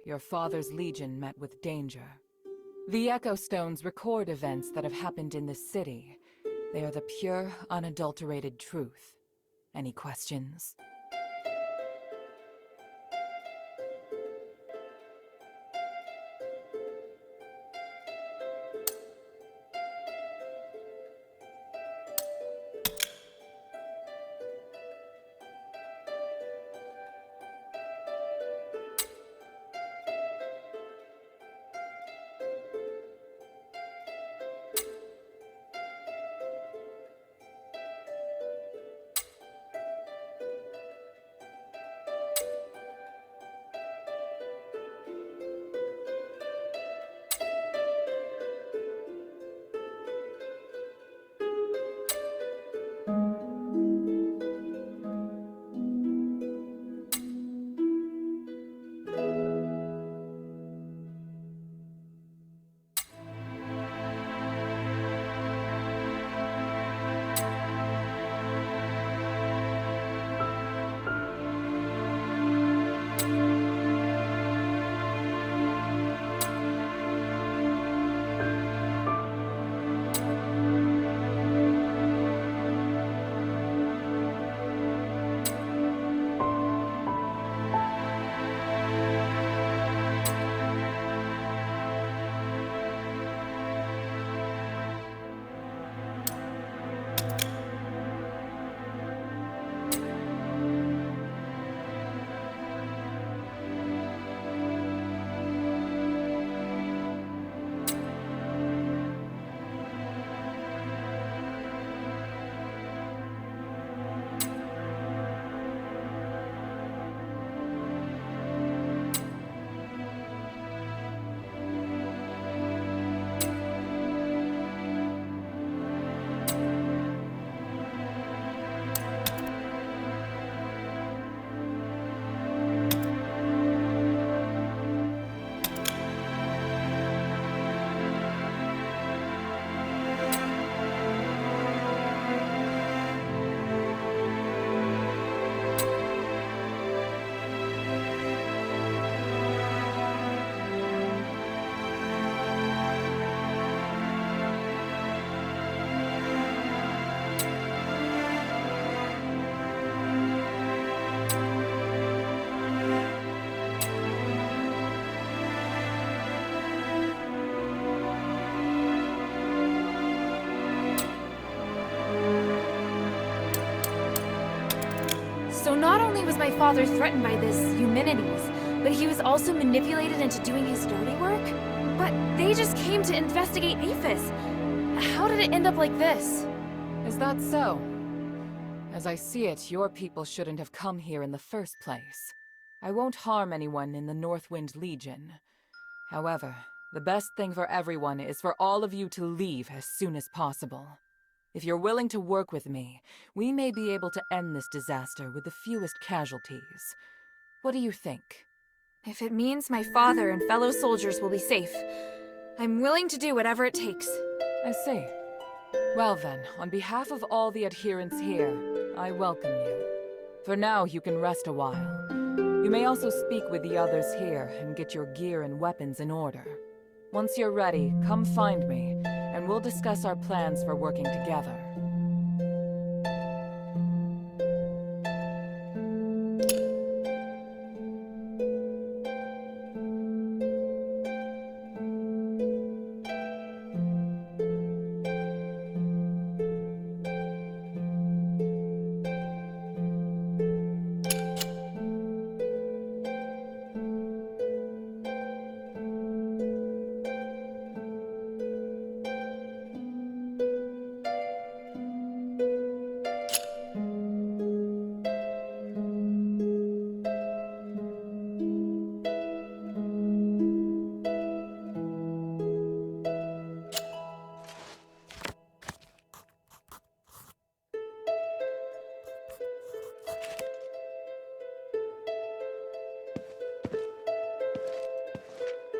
your father's legion met with danger. The Echo Stones record events that have happened in this city. They are the pure, unadulterated truth. Any questions? So not only was my father threatened by this Eumenides, but he was also manipulated into doing his dirty work? But they just came to investigate Apis. How did it end up like this? Is that so? As I see it, your people shouldn't have come here in the first place. I won't harm anyone in the Northwind Legion. However, the best thing for everyone is for all of you to leave as soon as possible. If you're willing to work with me, we may be able to end this disaster with the fewest casualties. What do you think? If it means my father and fellow soldiers will be safe, I'm willing to do whatever it takes. I see. Well then, on behalf of all the adherents here, I welcome you. For now, you can rest a while. You may also speak with the others here and get your gear and weapons in order. Once you're ready, come find me, and we'll discuss our plans for working together.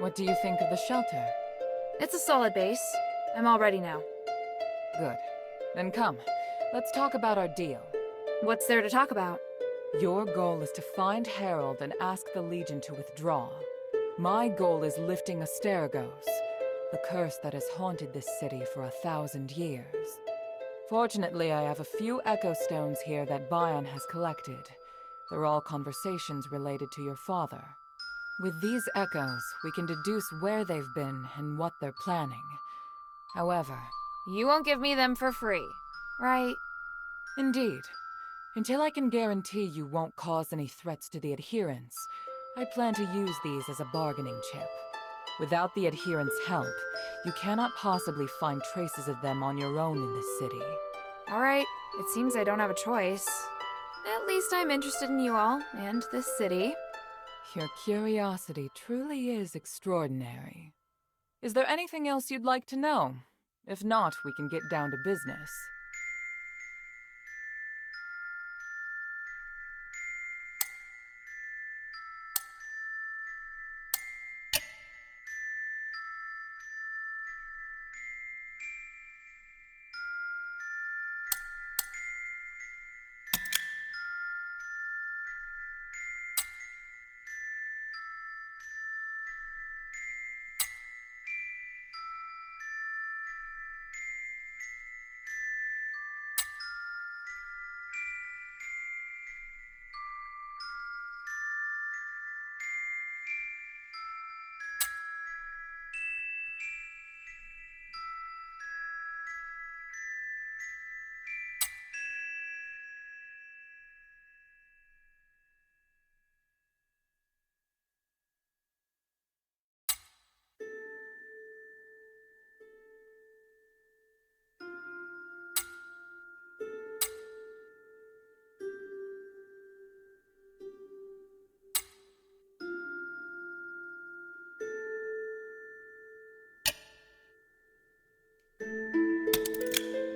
What do you think of the shelter? It's a solid base. I'm all ready now. Good. Then come, let's talk about our deal. What's there to talk about? Your goal is to find Harold and ask the Legion to withdraw. My goal is lifting Asterigos, the curse that has haunted this city for 1,000 years. Fortunately, I have a few echo stones here that Bion has collected. They're all conversations related to your father. With these echoes, we can deduce where they've been and what they're planning. However... You won't give me them for free, right? Indeed. Until I can guarantee you won't cause any threats to the adherents, I plan to use these as a bargaining chip. Without the adherents' help, you cannot possibly find traces of them on your own in this city. Alright, it seems I don't have a choice. At least I'm interested in you all, and this city. Your curiosity truly is extraordinary. Is there anything else you'd like to know? If not, we can get down to business.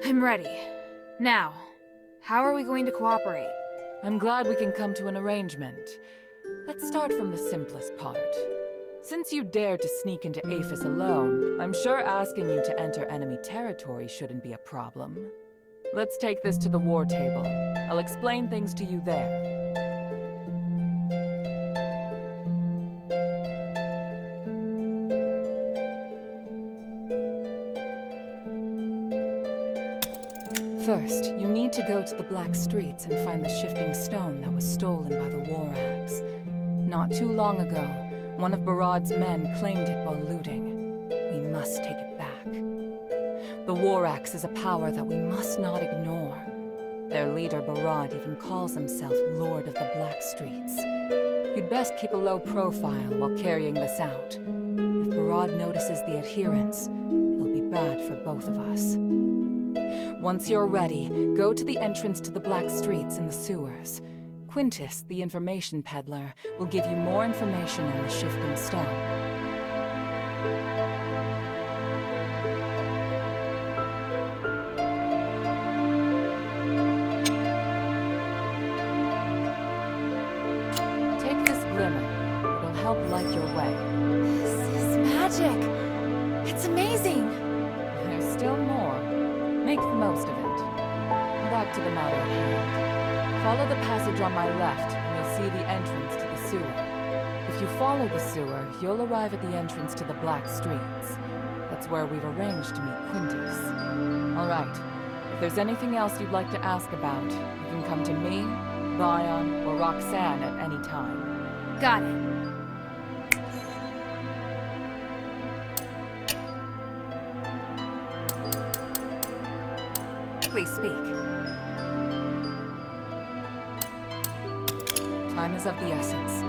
I'm ready. Now, how are we going to cooperate? I'm glad we can come to an arrangement. Let's start from the simplest part. Since you dared to sneak into Aphis alone, I'm sure asking you to enter enemy territory shouldn't be a problem. Let's take this to the war table. I'll explain things to you there. First, you need to go to the Black Streets and find the shifting stone that was stolen by the War Axe. Not too long ago, one of Barad's men claimed it while looting. We must take it back. The War Axe is a power that we must not ignore. Their leader, Barad, even calls himself Lord of the Black Streets. You'd best keep a low profile while carrying this out. If Barad notices the adherents, it'll be bad for both of us. Once you're ready, go to the entrance to the Black Streets in the sewers. Quintus, the information peddler, will give you more information on the shifting stone. Take this glimmer. It'll help light your way. This is magic! It's amazing! There's still more. Make the most of it. Back to the matter at hand. Follow the passage on my left, and you'll see the entrance to the sewer. If you follow the sewer, you'll arrive at the entrance to the Black Streets. That's where we've arranged to meet Quintus. All right. If there's anything else you'd like to ask about, you can come to me, Bion, or Roxanne at any time. Got it. Please speak. Time is of the essence.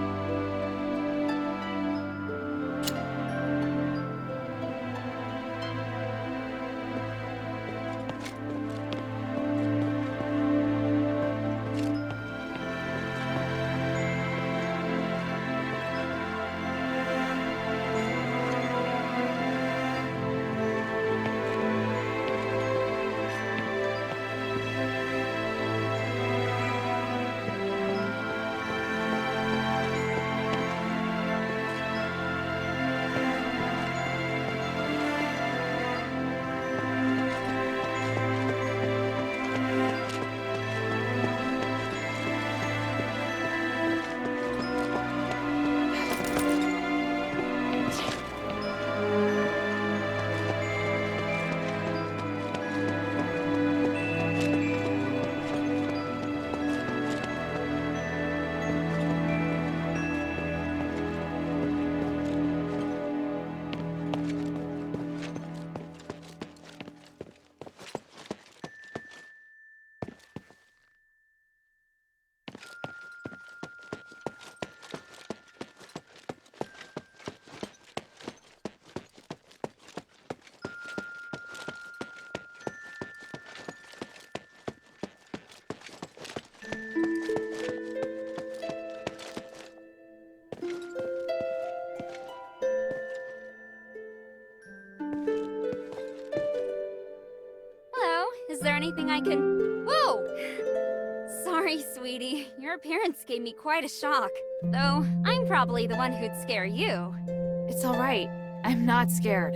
anything I can... Whoa! Sorry, sweetie. Your appearance gave me quite a shock. Though, I'm probably the one who'd scare you. It's alright. I'm not scared.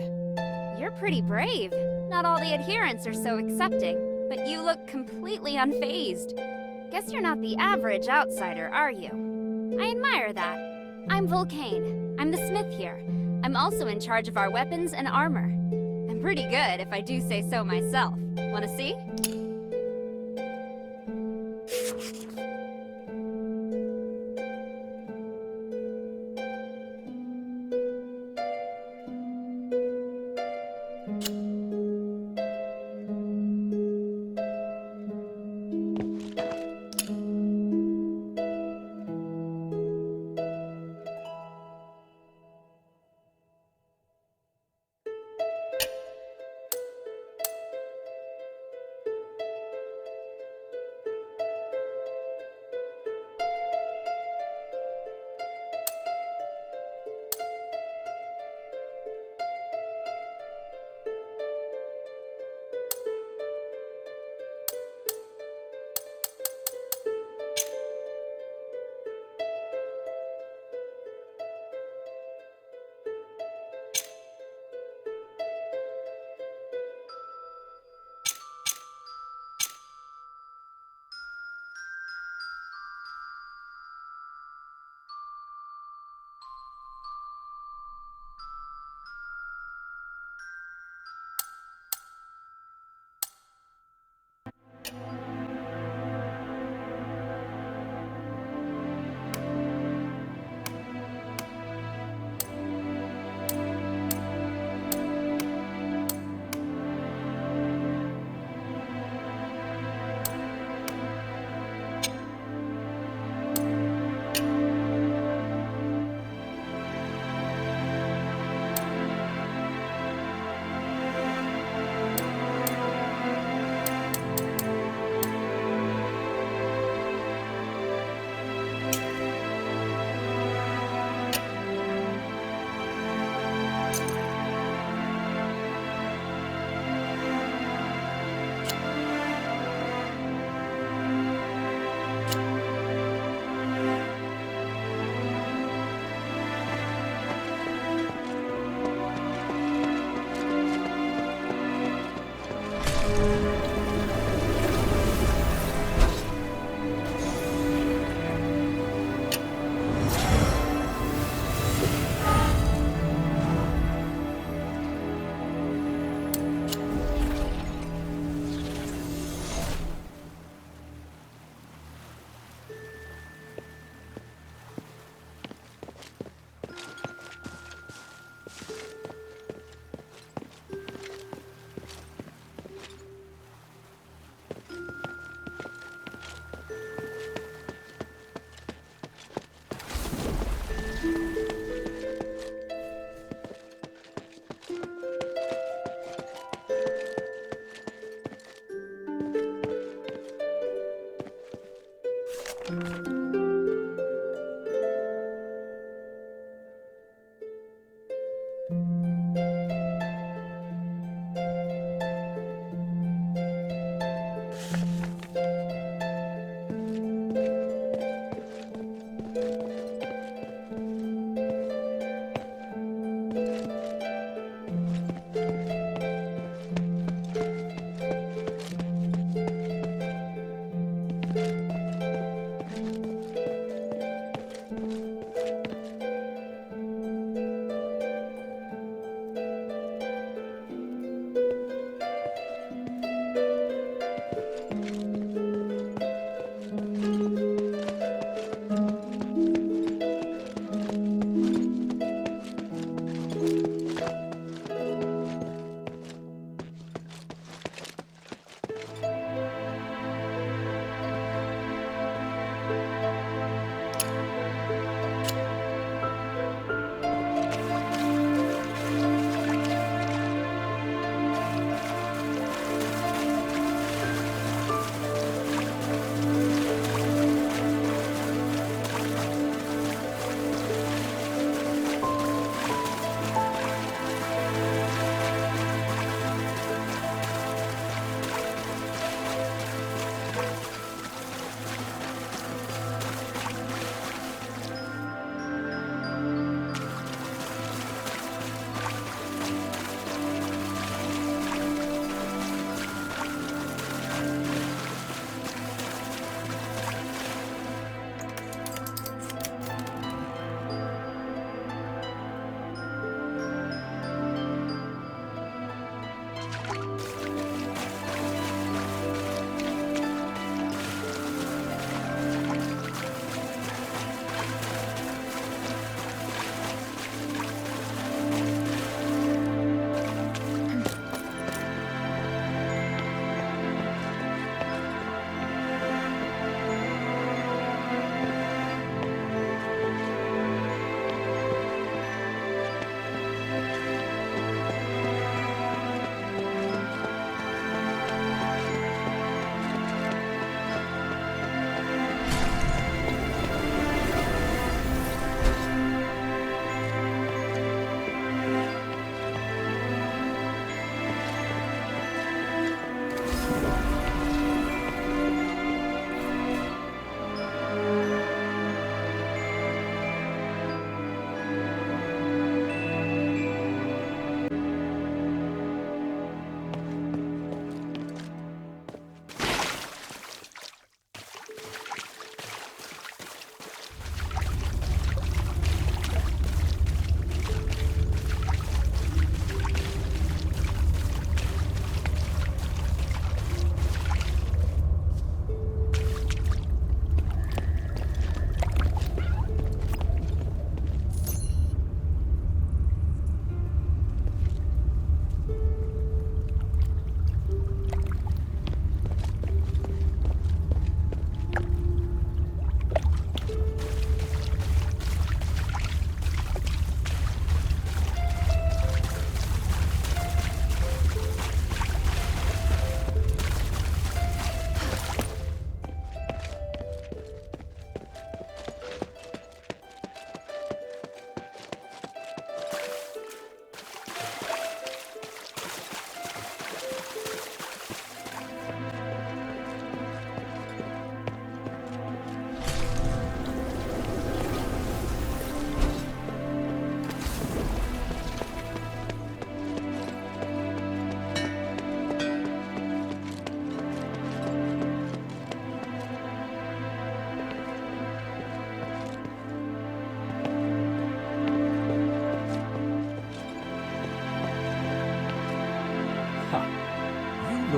You're pretty brave. Not all the adherents are so accepting, but you look completely unfazed. Guess you're not the average outsider, are you? I admire that. I'm Vulcane. I'm the smith here. I'm also in charge of our weapons and armor. I'm pretty good, if I do say so myself. Wanna see?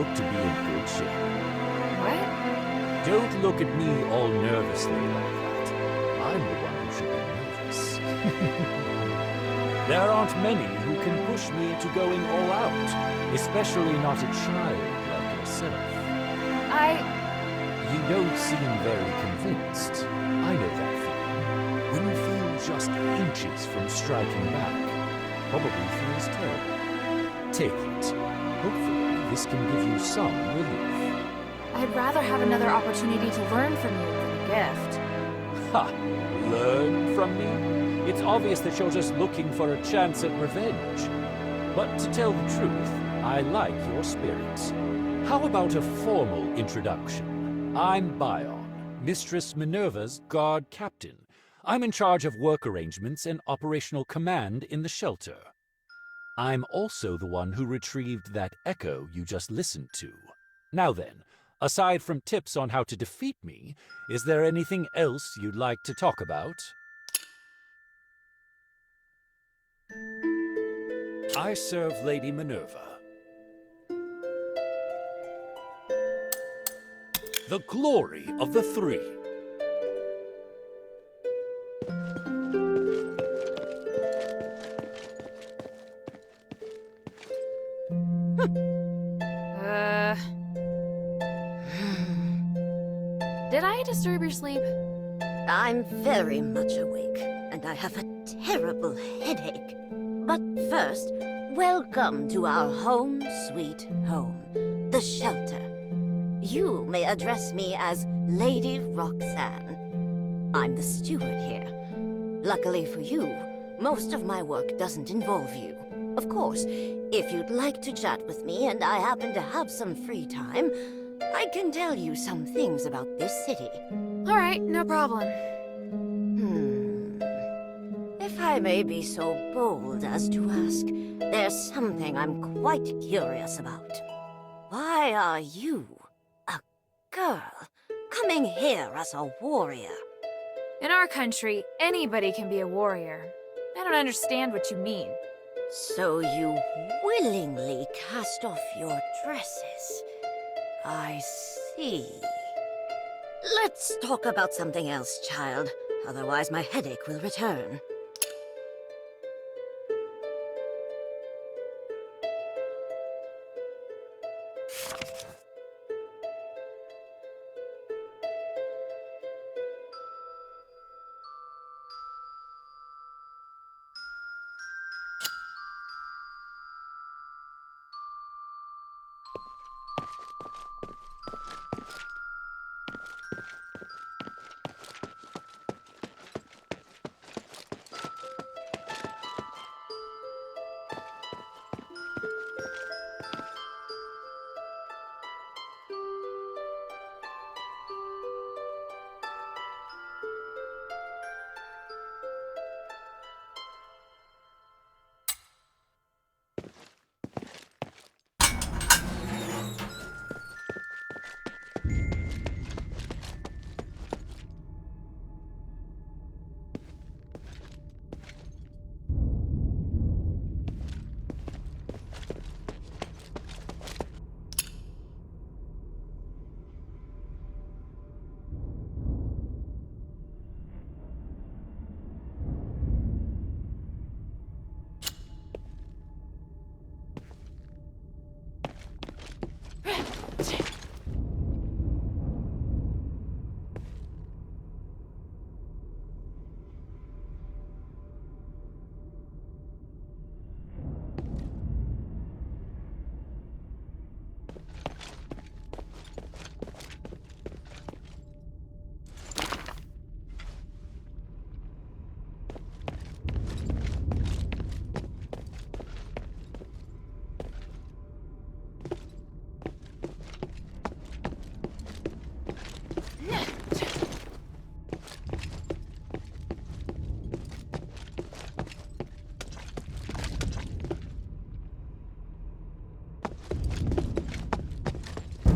look to be in good shape. What? Don't look at me all nervously like that. I'm the one who should be nervous. There aren't many who can push me into going all out, especially not a child like yourself. You don't seem very convinced. I know that feeling. When you feel just inches from striking back, probably feels terrible. Take it. Hopefully, this can give you some relief. I'd rather have another opportunity to learn from you than a gift. Ha! Learn from me? It's obvious that you're just looking for a chance at revenge. But to tell the truth, I like your spirit. How about a formal introduction? I'm Bion, Mistress Minerva's guard captain. I'm in charge of work arrangements and operational command in the shelter. I'm also the one who retrieved that echo you just listened to. Now then, aside from tips on how to defeat me, is there anything else you'd like to talk about? I serve Lady Minerva. The glory of the three. Did I disturb your sleep? I'm very much awake, and I have a terrible headache. But first, welcome to our home sweet home, the shelter. You may address me as Lady Roxanne. I'm the steward here. Luckily for you, most of my work doesn't involve you. Of course, if you'd like to chat with me and I happen to have some free time, I can tell you some things about this city. Alright, no problem. If I may be so bold as to ask, there's something I'm quite curious about. Why are you, a girl, coming here as a warrior? In our country, anybody can be a warrior. I don't understand what you mean. So you willingly cast off your dresses. I see. Let's talk about something else, child. Otherwise my headache will return.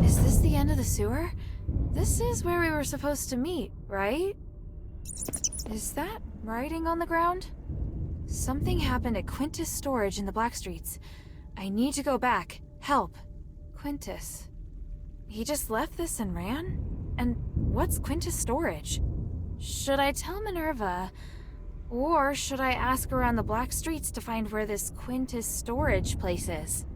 Is this the end of the sewer? This is where we were supposed to meet, right? Is that writing on the ground? Something happened at Quintus Storage in the Blackstreets. I need to go back. Help. Quintus? He just left this and ran? And what's Quintus' storage? Should I tell Minerva, or should I ask around the black streets to find where this Quintus storage place is?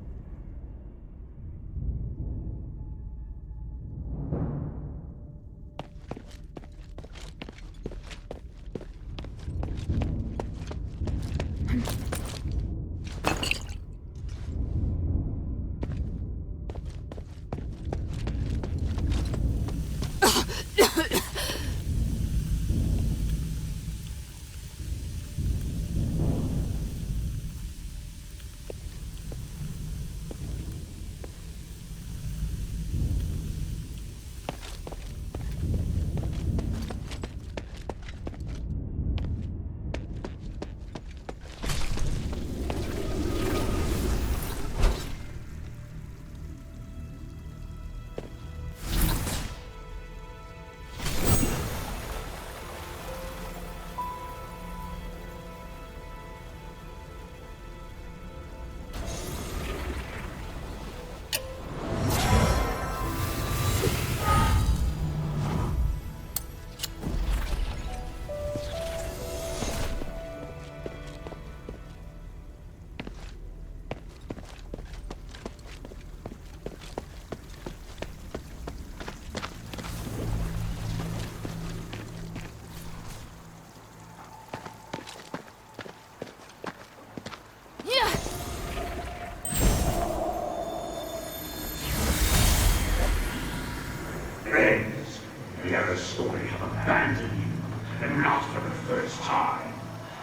Friends, the Asterigos have abandoned you, and not for the first time.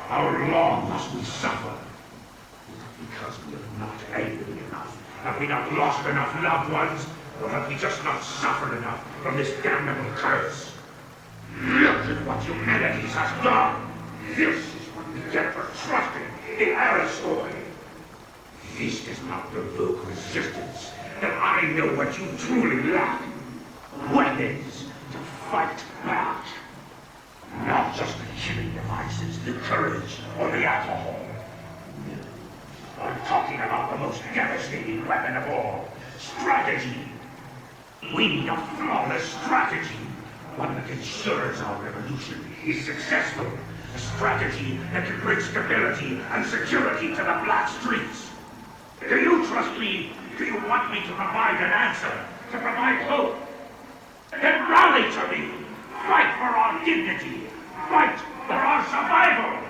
How long must we suffer? Is it because we are not angry enough? Have we not lost enough loved ones? Or have we just not suffered enough from this damnable curse? Look at what humanity has done! This is what we get for trusting the Asterigos! This does not provoke resistance, and I know what you truly lack. Weapons to fight back. Not just the killing devices, the courage, or the alcohol. No. I'm talking about the most devastating weapon of all. Strategy. We need a flawless strategy. One that ensures our revolution is successful. A strategy that can bring stability and security to the black streets. Do you trust me? Do you want me to provide an answer? To provide hope? Then rally to me! Fight for our dignity! Fight for our survival!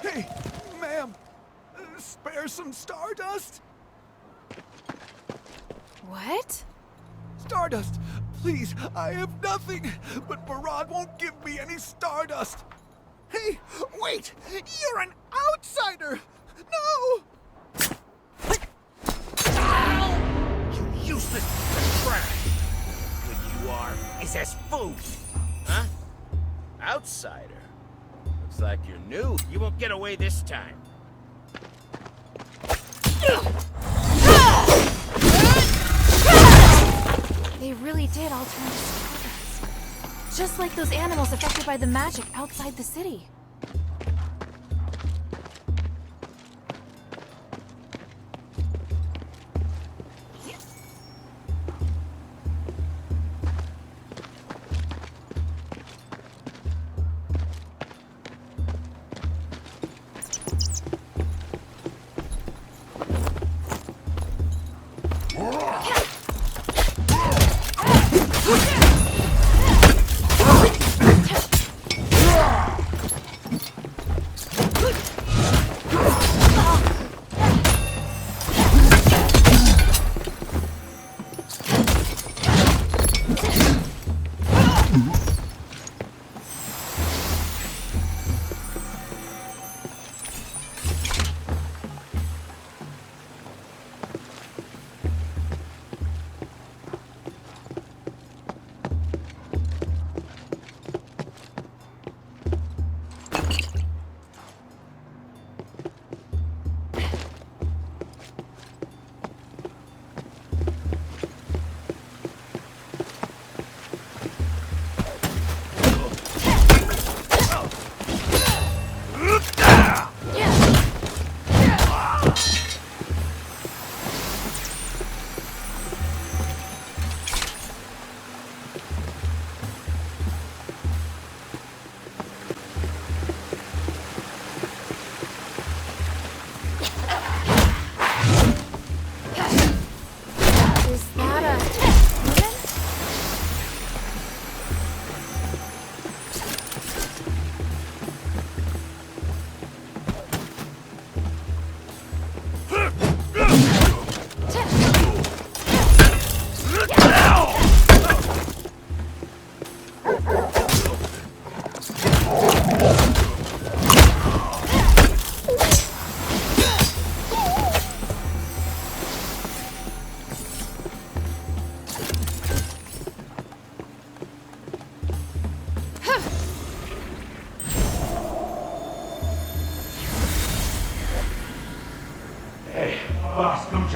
Hey, ma'am, spare some stardust? What? Stardust, please, I have nothing, but Barad won't give me any stardust. Hey, wait, you're an outsider! No! You useless trash! Good you are is as food! Huh? Outsider? Looks like you're new. You won't get away this time. They really did all turn to stardust. Just like those animals affected by the magic outside the city.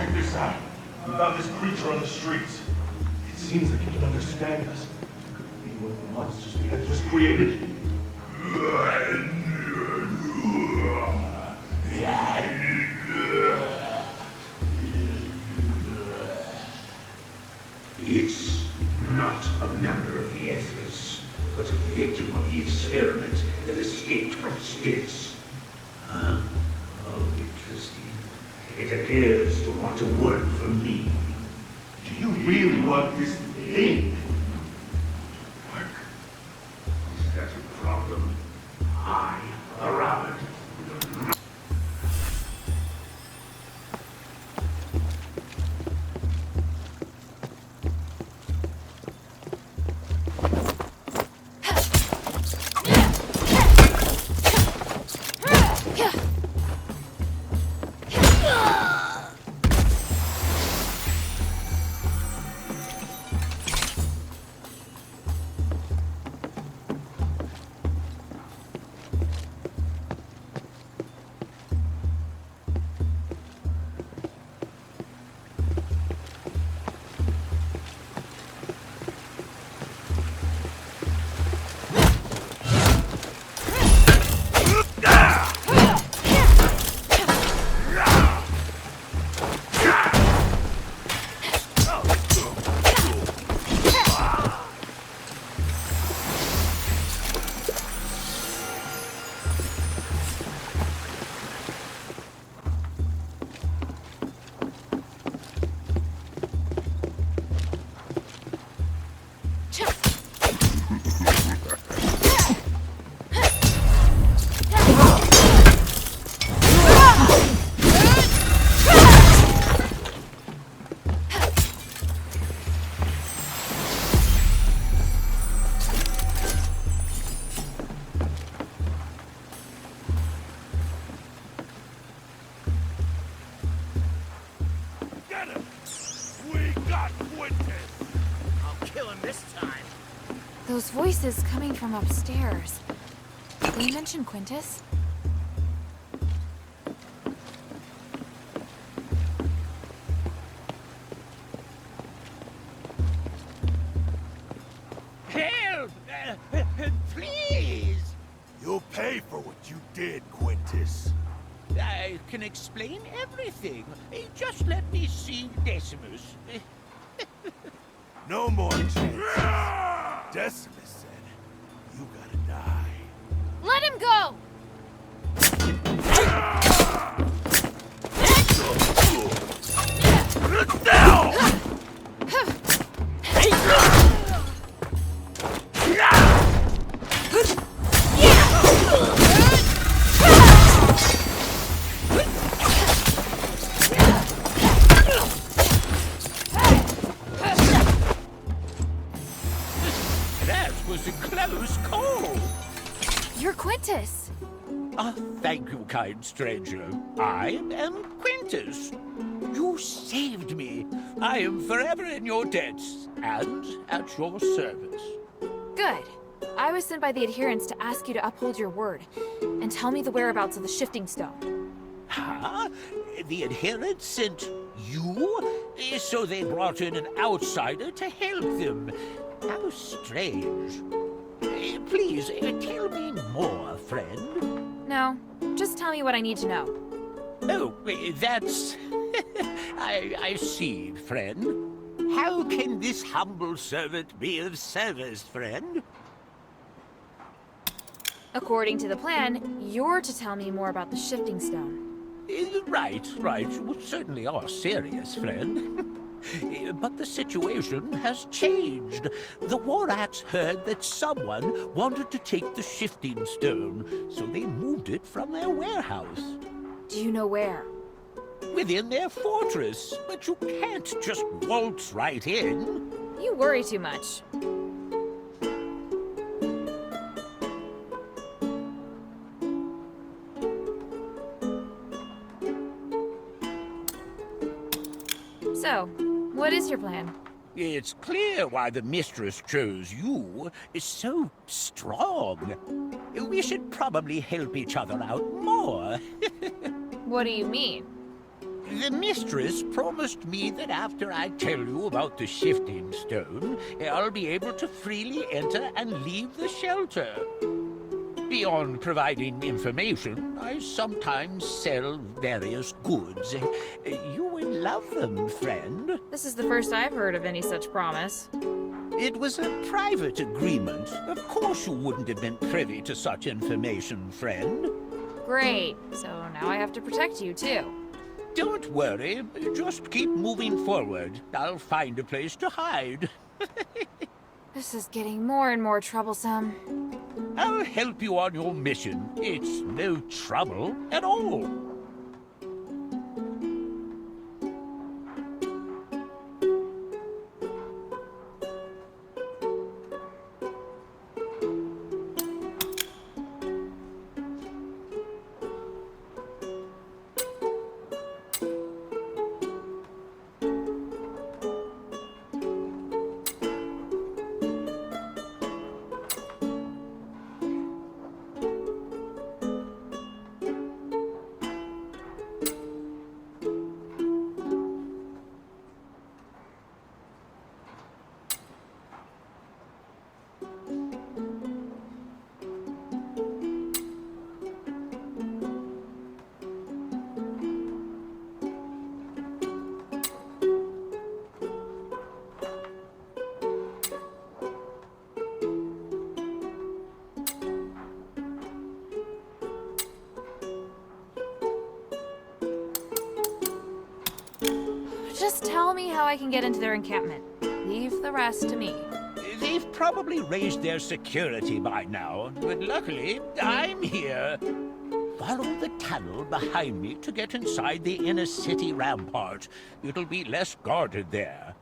Check this out. We found this creature on the streets. It seems like it can understand us. Could it be one of the monsters we had just created? It's not a member of the Ethers, but a victim of the experiment that escaped from Styx. Huh? Oh, interesting. It appears to want to work for me. Do you really want this thing to work? Is that a problem? I, Robert, Those voices coming from upstairs. Did they mention Quintus? Help! Please! you'll pay for what you did, Quintus. I can explain everything. Just let me see Decimus. No more chances. Decimus said, you gotta die. Let him go! Now! That was a close call. You're Quintus. Thank you, kind stranger. I am Quintus. You saved me. I am forever in your debts and at your service. Good. I was sent by the adherents to ask you to uphold your word and tell me the whereabouts of the shifting stone. Huh? The adherents sent you? So they brought in an outsider to help them. How strange. Please, tell me more, friend. No, just tell me what I need to know. Oh, that's... I see, friend. How can this humble servant be of service, friend? According to the plan, you're to tell me more about the shifting stone. Right. You certainly are serious, friend. But the situation has changed. The Warats heard that someone wanted to take the shifting stone, so they moved it from their warehouse. Do you know where? Within their fortress, but you can't just waltz right in. You worry too much. So, what is your plan? It's clear why the mistress chose you. Is so strong. We should probably help each other out more. What do you mean? The mistress promised me that after I tell you about the shifting stone, I'll be able to freely enter and leave the shelter. Beyond providing information, I sometimes sell various goods. You will love them, friend. This is the first I've heard of any such promise. It was a private agreement. Of course you wouldn't have been privy to such information, friend. Great. So now I have to protect you, too. Don't worry. Just keep moving forward. I'll find a place to hide. This is getting more and more troublesome. I'll help you on your mission. It's no trouble at all. Just tell me how I can get into their encampment. Leave the rest to me. They've probably raised their security by now, but luckily, I'm here. Follow the tunnel behind me to get inside the inner city rampart. It'll be less guarded there.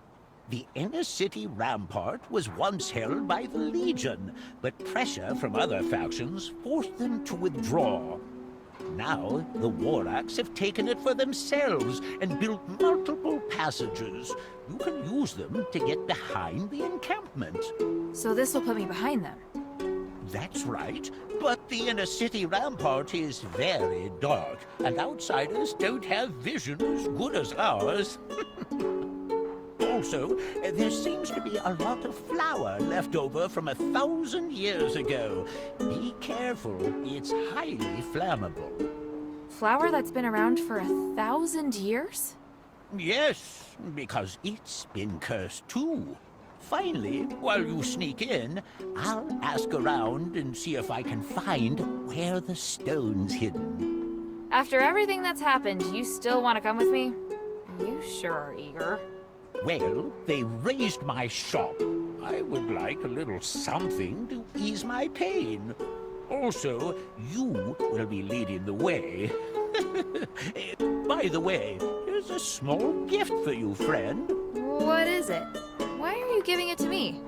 The inner city rampart was once held by the Legion, but pressure from other factions forced them to withdraw. Now, the Warracks have taken it for themselves and built multiple passages. You can use them to get behind the encampment. So this will put me behind them. That's right, but the inner city rampart is very dark, and outsiders don't have vision as good as ours. Also, there seems to be a lot of flour left over from 1,000 years ago. Be careful, it's highly flammable. Flour that's been around for 1,000 years? Yes, because it's been cursed too. Finally, while you sneak in, I'll ask around and see if I can find where the stone's hidden. After everything that's happened, you still want to come with me? You sure are eager. Well, they raised my shop. I would like a little something to ease my pain. Also, you will be leading the way. By the way, here's a small gift for you, friend. What is it? Why are you giving it to me?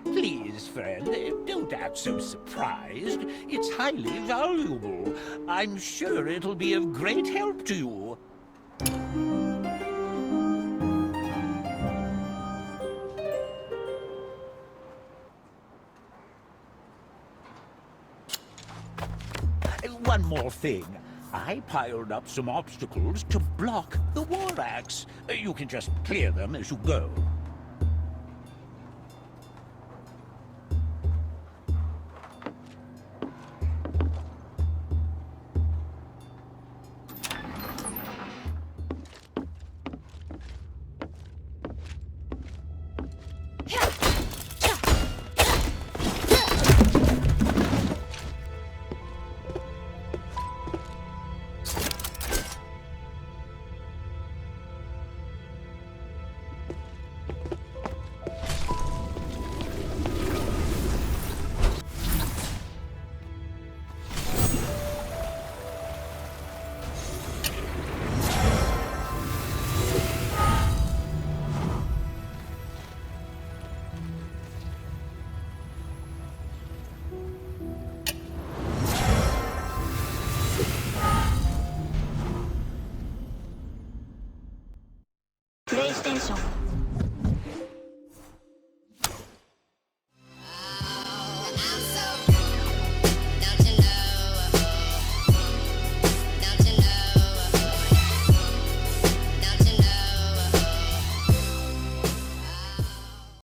Please, friend, don't act so surprised. It's highly valuable. I'm sure it'll be of great help to you. One more thing. I piled up some obstacles to block the Warracks. You can just clear them as you go. PlayStation